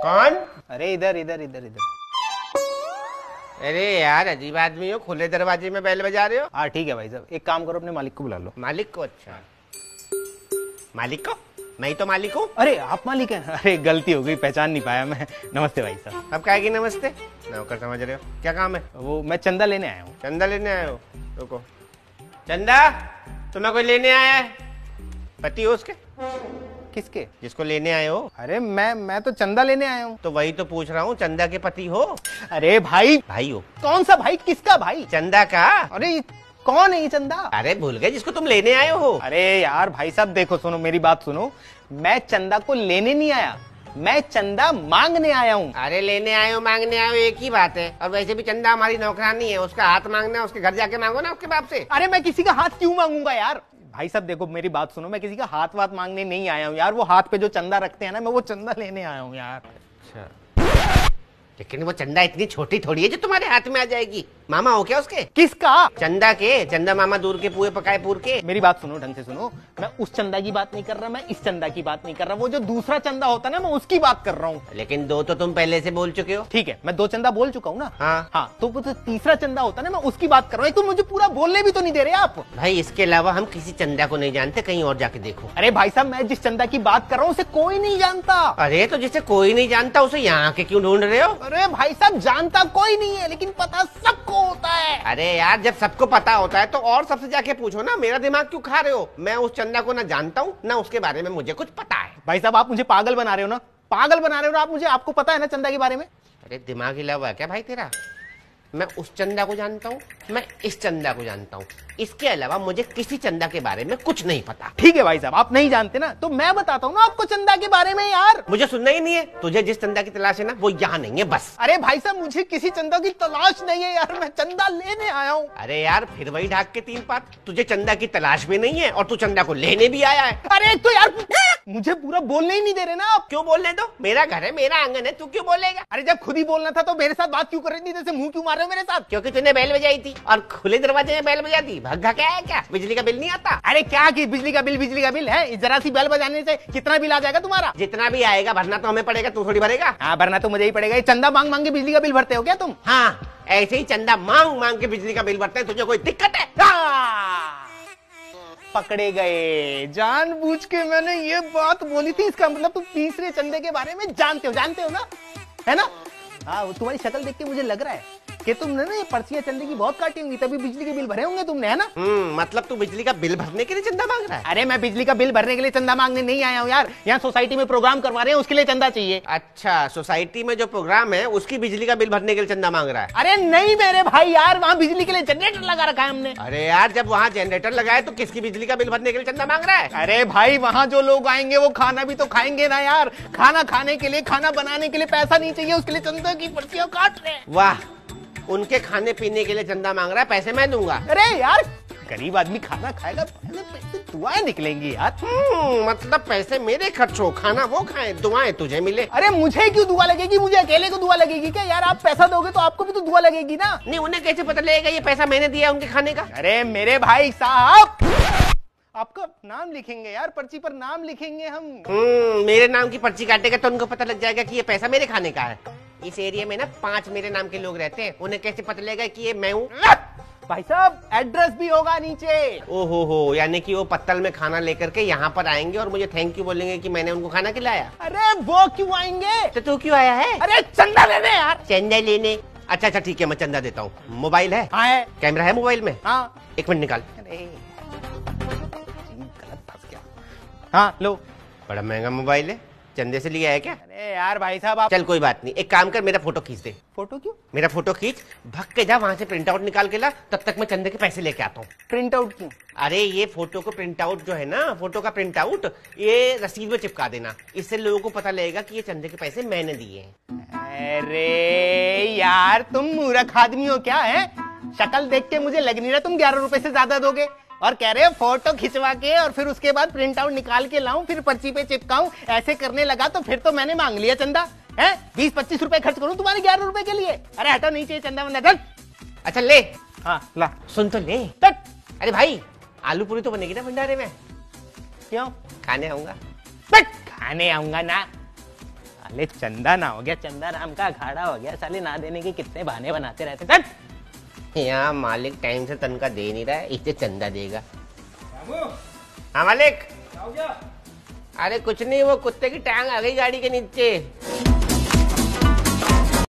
कौन? अरे इधर इधर इधर इधर। अरे यार अजीब आदमी हो, खुले दरवाजे में बेल बजा रहे हो। हाँ ठीक है भाई साहब, एक काम करो अपने मालिक को बुला लो। मालिक को? अच्छा मालिक को? मैं ही तो मालिक हूँ। अरे आप मालिक हैं? अरे गलती हो गई, पहचान नहीं पाया मैं। नमस्ते भाई साहब। अब काहे की नमस्ते? नौकर समझ रहे हो? क्या काम है? वो मैं चंदा लेने आया हूँ। चंदा लेने आए हो? रुको। चंदा तुम्हें कोई लेने आया है? पति हो उसके? किसके? जिसको लेने आए हो। अरे मैं तो चंदा लेने आया हूँ। तो वही तो पूछ रहा हूँ, चंदा के पति हो? अरे भाई। भाई हो? कौन सा भाई? किसका भाई? चंदा का। अरे कौन है ये चंदा? अरे भूल गए जिसको तुम लेने आए हो। अरे यार भाई साहब देखो, सुनो मेरी बात सुनो, मैं चंदा को लेने नहीं आया, मैं चंदा मांगने आया हूँ। अरे लेने आए हो मांगने आए हो एक ही बात है। और वैसे भी चंदा हमारी नौकरानी है, उसका हाथ मांगना है, उसके घर जाके मांगो ना उसके बाप से। अरे मैं किसी का हाथ क्यों मांगूंगा यार? भाई साहब देखो मेरी बात सुनो, मैं किसी का हाथ वाथ मांगने नहीं आया हूँ यार। वो हाथ पे जो चंदा रखते हैं ना, मैं वो चंदा लेने आया हूँ यार। अच्छा लेकिन वो चंदा इतनी छोटी थोड़ी है जो तुम्हारे हाथ में आ जाएगी। मामा हो क्या उसके? किसका? चंदा के। चंदा मामा दूर के पुए पकाए पूर के। मेरी बात सुनो ढंग से सुनो, मैं उस चंदा की बात नहीं कर रहा, मैं इस चंदा की बात नहीं कर रहा, वो जो दूसरा चंदा होता है ना, मैं उसकी बात कर रहा हूँ। लेकिन दो तो तुम पहले से बोल चुके हो। ठीक है मैं 2 चंदा बोल चुका हूँ ना। हाँ तो वो जो तीसरा चंदा होता है ना, मैं उसकी बात कर रहा हूँ। तुम मुझे पूरा बोलने भी तो नहीं दे रहे आप। भाई इसके अलावा हम किसी चंदा को नहीं जानते, कहीं और जाके देखो। अरे भाई साहब मैं जिस चंदा की बात कर रहा हूँ उसे कोई नहीं जानता। अरे तो जिसे कोई नहीं जानता उसे यहाँ के क्यों ढूंढ रहे हो? अरे भाई साहब जानता कोई नहीं है, लेकिन पता सबको होता है। अरे यार जब सबको पता होता है तो और सबसे जाके पूछो ना, मेरा दिमाग क्यों खा रहे हो? मैं उस चंदा को ना जानता हूँ ना उसके बारे में मुझे कुछ पता है। भाई साहब आप मुझे पागल बना रहे हो ना, पागल बना रहे हो ना आप मुझे। आपको पता है ना चंदा के बारे में? अरे दिमाग हिला हुआ है क्या भाई तेरा? मैं उस चंदा को जानता हूँ, मैं इस चंदा को जानता हूँ, इसके अलावा मुझे किसी चंदा के बारे में कुछ नहीं पता। ठीक है भाई साहब आप नहीं जानते ना, तो मैं बताता हूँ ना आपको चंदा के बारे में यार। मुझे सुनना ही नहीं है। तुझे जिस चंदा की तलाश है ना वो यहाँ नहीं है बस। अरे भाई साहब मुझे किसी चंदा की तलाश नहीं है यार, मैं चंदा लेने आया हूँ। अरे यार फिर वही ढाक के 3 पात। तुझे चंदा की तलाश भी नहीं है और तू चंदा को लेने भी आया है। अरे तो यार मुझे पूरा बोलने ही नहीं दे रहे ना आप। क्यों बोलने दो? मेरा घर है, मेरा आंगन है, तू क्यों बोलेगा? अरे जब खुद ही बोलना था तो मेरे साथ बात क्यों कर रही थी? जैसे मुंह क्यों मार रहे हो मेरे साथ? क्योंकि तूने बेल बजाई थी और खुले दरवाजे में बेल बजा दी। भग्गा क्या है क्या? बिजली का बिल नहीं आता? अरे क्या कि बिजली का बिल है? जरा सी बेल बजाने से कितना बिल आ जाएगा तुम्हारा? जितना भी आएगा भरना तो हमें पड़ेगा, तू थोड़ी भरेगा। हाँ भरना तो मुझे ही पड़ेगा। ये चंदा मांग मांग के बिजली का बिल भरते हो क्या तुम? हाँ ऐसे ही चंदा मांग मांग के बिजली का बिल भरते हैं। तुझे कोई दिक्कत है? पकड़े गए। जानबूझ के मैंने ये बात बोली थी, इसका मतलब तुम तीसरे चंदे के बारे में जानते हो ना, है ना? हाँ तुम्हारी शक्ल देख के मुझे लग रहा है कि तुमने ना ये पर्चियां चंदे की बहुत काटी होंगी, तभी बिजली के बिल भरे होंगे तुमने, है ना? मतलब तू बिजली का बिल भरने के लिए चंदा मांग रहा है? अरे मैं बिजली का बिल भरने के लिए चंदा मांगने नहीं आया हूँ यार, यहाँ सोसाइटी में प्रोग्राम करवा रहे हैं उसके लिए चंदा चाहिए। अच्छा सोसाइटी में जो प्रोग्राम है उसकी बिजली का बिल भरने के लिए चंदा मांग रहा है? अरे नहीं मेरे भाई यार, वहाँ बिजली के लिए जनरेटर लगा रखा है हमने। अरे यार जब वहाँ जनरेटर लगाए तो किसकी बिजली का बिल भरने के लिए चंदा मांग रहा है? अरे भाई वहाँ जो लोग आएंगे वो खाना भी तो खाएंगे ना यार, खाना खाने के लिए, खाना बनाने के लिए पैसा नहीं चाहिए, उसके लिए चंदा की पर्चियां काट रहे हैं। वाह, उनके खाने पीने के लिए चंदा मांग रहा है, पैसे मैं दूंगा। अरे यार गरीब आदमी खाना खाएगा, पैसे दुआएं निकलेंगी यार। मतलब पैसे मेरे खर्च हो, खाना वो खाए, दुआएं तुझे मिले। अरे मुझे क्यों दुआ लगेगी? मुझे अकेले को दुआ लगेगी क्या यार? आप पैसा दोगे तो आपको भी तो दुआ लगेगी ना। नहीं उन्हें कैसे पता लगेगा ये पैसा मैंने दिया उनके खाने का? अरे मेरे भाई साहब आपका नाम लिखेंगे यार, पर्ची पर नाम लिखेंगे हम। मेरे नाम की पर्ची काटेगा तो उनको पता लग जाएगा कि ये पैसा मेरे खाने का है। इस एरिया में ना 5 मेरे नाम के लोग रहते हैं, उन्हें कैसे पता लगेगा कि ये मैं हूँ? भाई साहब एड्रेस भी होगा नीचे। ओहो हो, यानी कि वो पत्तल में खाना लेकर के यहाँ पर आएंगे और मुझे थैंक यू बोलेंगे कि मैंने उनको खाना खिलाया। अरे वो क्यों आएंगे? तो तू क्यों आया है? अरे चंदा लेने यार। चंदा लेने? अच्छा ठीक है मैं चंदा देता हूँ। मोबाइल है? हाँ है। कैमरा है मोबाइल में? हाँ। 1 मिनट निकाल। गलत फंस गया। हाँ लो। बड़ा महंगा मोबाइल है, चंदे से लिया है क्या? अरे यार भाई साहब आप। चल कोई बात नहीं, एक काम कर मेरा फोटो खींच दे। फोटो क्यों? मेरा फोटो खींच, भग के जा वहां से प्रिंट आउट निकाल के ला, तब तक मैं चंदे के पैसे लेके आता हूँ। प्रिंट आउट क्यों? अरे ये फोटो को प्रिंट आउट जो है ना, फोटो का प्रिंट आउट ये रसीद में चिपका देना, इससे लोगों को पता लगेगा कि ये चंदे के पैसे मैंने दिए हैं। अरे यार तुम मूर्ख आदमी हो क्या है? शक्ल देख के मुझे लग नहीं रहा तुम 11 रुपए से ज्यादा दोगे, और कह रहे हो फोटो खिंचवा के और फिर उसके बाद प्रिंट आउट निकाल के लाऊं, फिर पर्ची पे चिपकाऊं। ऐसे करने लगा तो फिर तो मैंने मांग लिया चंदा है। 20-25 रुपए खर्च करूं तुम्हारे 11 रुपए के लिए? अरे हटो, नहीं चाहिए चंदा वंदा। अच्छा ले। हाँ ला। सुन तो ले। अरे भाई आलू पूरी तो बनेगी ना भंडारे में? क्यों? खाने आऊंगा। खाने आऊंगा ना? साले चंदा ना हो गया, चंदा नाम का अखाड़ा हो गया। साले ना देने के कितने बहाने बनाते रहते। चल यहाँ मालिक टाइम से तनख्वाह दे नहीं रहा है, इससे चंदा देगा। हाँ मालिक। अरे कुछ नहीं, वो कुत्ते की टांग आ गई गाड़ी के नीचे।